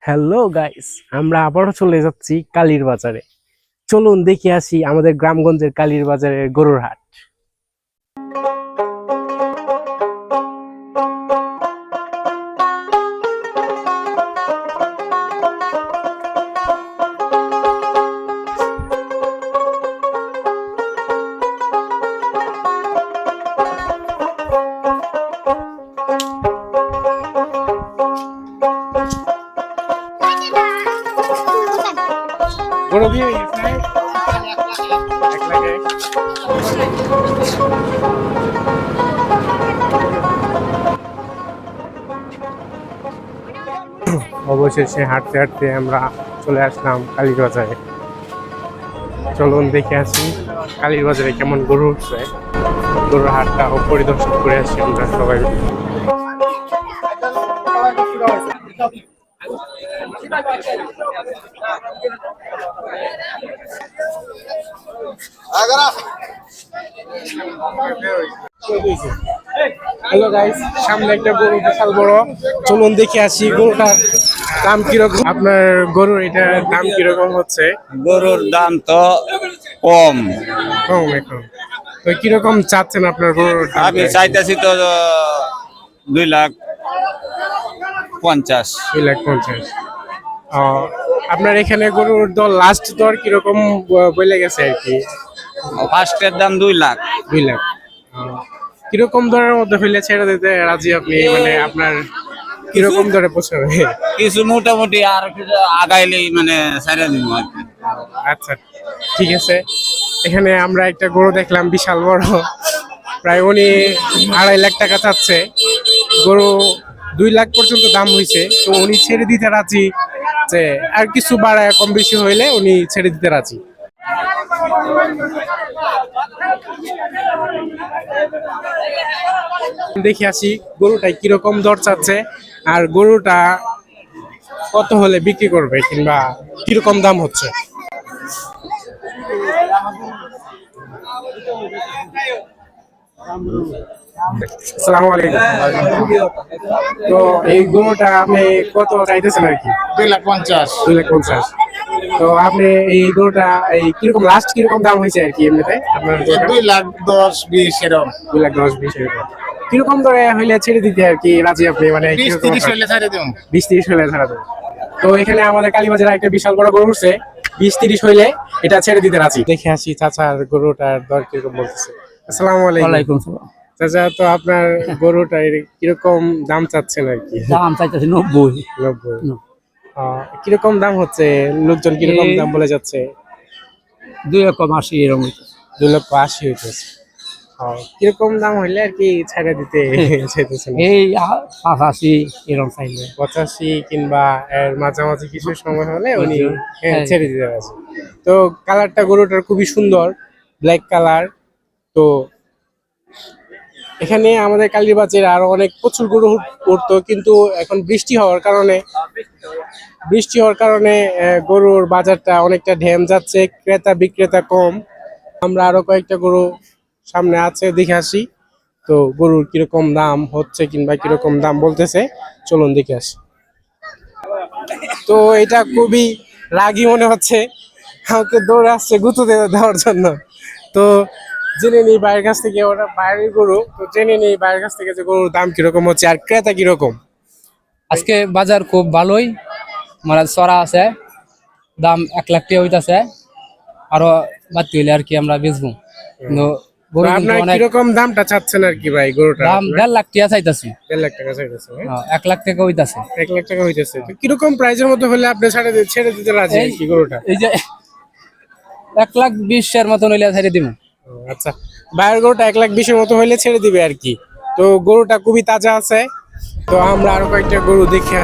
Hello guys, আমরা আবারও চলে যাচ্ছি কালীর বাজারে। চলুন দেখে আসি আমাদের গ্রামগঞ্জের কালীর বাজারের গরুর হাট। গরু দিয়ে অবশেষে হাঁটতে হাঁটতে আমরা চলে আসলাম কালীর বাজারে। চলুন দেখে আসি কালীর বাজারে কেমন গরু উঠছে, গরুর হাটটা পরিদর্শন করে আসি আমরা সবাই। হ্যালো গাইস, সামনে একটা গরু বিশাল বড়। চলুন দেখে আসি গরুটার দাম কিরকম। আপনার গরুর এটার দাম কিরকম হচ্ছে? গরুর দাম তো কম এখন তো কিরকম চাচ্ছেন আপনার গরুর? আমি চাইতেছি তো 2,50,000। 2,50,000। আপনার এখানে গরুর দর লাস্ট দর কিরকম বলে গেছে আর কি? ফার্স্টের দাম 2 লাখ। 2 লাখ। কিরকম দরের মধ্যে হইলে ছেড়ে দিতে রাজি আপনি? মানে আপনার কিরকম দরে পোষাবে? কিছু মোটামুটি আর কিছু আগাইলেই মানে ছেড়ে দিব আর কি। আচ্ছা ঠিক আছে। এখানে আমরা একটা গরু দেখলাম বিশাল বড়, প্রায় উনি 2.5 লাখ টাকা চাচ্ছে। গরু 2 লাখ পর্যন্ত দাম হয়েছে, তো উনি ছেড়ে দিতে রাজি, যে আর কিছু বাড়ায় কম বেশি হইলে উনি ছেড়ে দিতে রাজি। দেখে আসি গরুটাই কিরকম দর চাচ্ছে, আর গরুটা কত হলে বিক্রি করবে কিংবা কিরকম দাম হচ্ছে। আসসালামু আলাইকুম। তো এই গরুটা আপনি কত চাইতেছেন আর কি? 2,50,000। 2,50,000। তো আপনি এই গরুটা এই কিরকম লাস্ট কিরকম দাম হয়েছে আর কি এমনিতে আপনার? 2,10,20 এরকম। 2,10,20 এরকম। কিরকম ধরে হইলে ছেড়ে দিতে আর কি রাজি আপনি? মানে 20-30 হইলে ছেড়ে দেব। 20-30 হইলে ছাড়া দেবো। তো এখানে আমাদের কালীবাজারে একটা বিশাল বড় গরু উঠছে, 20-30 হইলে এটা ছেড়ে দিতে রাজি। দেখে আসি চাচার গরুটার দর কিরকম বলতেছে। আসসালামু আলাইকুম। ওয়ালাইকুম সালাম। চাচা, তো আপনার গরুটার কিরকম দাম চাচ্ছেন আর কি? দাম চাইতেছি 90। 90। কিরকম দাম হচ্ছে? লোকজন কিরকম দাম বলে যাচ্ছে? 2,80,000 এরকম। 2,80,000 হইতেছে। কিরকম দাম হইলে আর কি ছেড়ে দিতে চাইতেছেন? এই 85 এরকম চাইলে। 85 কিংবা এর মাঝামাঝি কিছু সময় হলে উনি হ্যাঁ। ছেড়ে দিতে পারছে। তো কালারটা গরুটার খুবই সুন্দর, ব্ল্যাক কালার। তো এখানে আমাদের কালীবাজারে আরো অনেক প্রচুর গরু উঠতো, কিন্তু এখন বৃষ্টি হওয়ার কারণে গরুর বাজারটা অনেকটা ঢেম যাচ্ছে, ক্রেতা বিক্রেতা কম। আমরা আরো কয়েকটা গরু সামনে আছে, দেখে আসি তো গরুর কিরকম দাম হচ্ছে কিংবা কিরকম দাম বলতেছে। চলুন দেখে আসি। তো এটা খুবই রাগী মনে হচ্ছে, আমাকে দৌড়ে আসছে গুঁতো দেওয়ার জন্য। তো জেনে নিই বাইরের কাছ থেকে, ওরা বাইরের গরু, তো জেনে নিই বাইরের কাছ থেকে যে গরুর দাম কিরকম হচ্ছে আর ক্রেতা কিরকম। আজকে বাজার খুব ভালোই, মানে চড়া আছে, দাম 1 লাখ টাকা হইতাছে, আরো বাড়তি হইলে আর কি আমরা বেচবো। কিন্তু গরু কিন্তু আপনার অনেক কিরকম দামটা চাচ্ছেন আর কি ভাই গরুটা? দাম 1.5 লাখ টাকা চাইতাছি। 1.5 লাখ টাকা চাইতেছে। 1 লাখ টাকা হইতাছে। 1 লাখ টাকা হইতেছে। তো কিরকম প্রাইজের মধ্যে হলে আপনি ছেড়ে দিতে রাজি আর কি গরুটা? এই যে 1,20,000 এর মতন হইলে ছেড়ে দিব। আচ্ছা, বাইরের গরুটা 1,20,000 মতো হইলে ছেড়ে দিবে আর কি। তো গরুটা খুবই তাজা আছে। তো আমরা আরো কয়েকটা গরু দেখে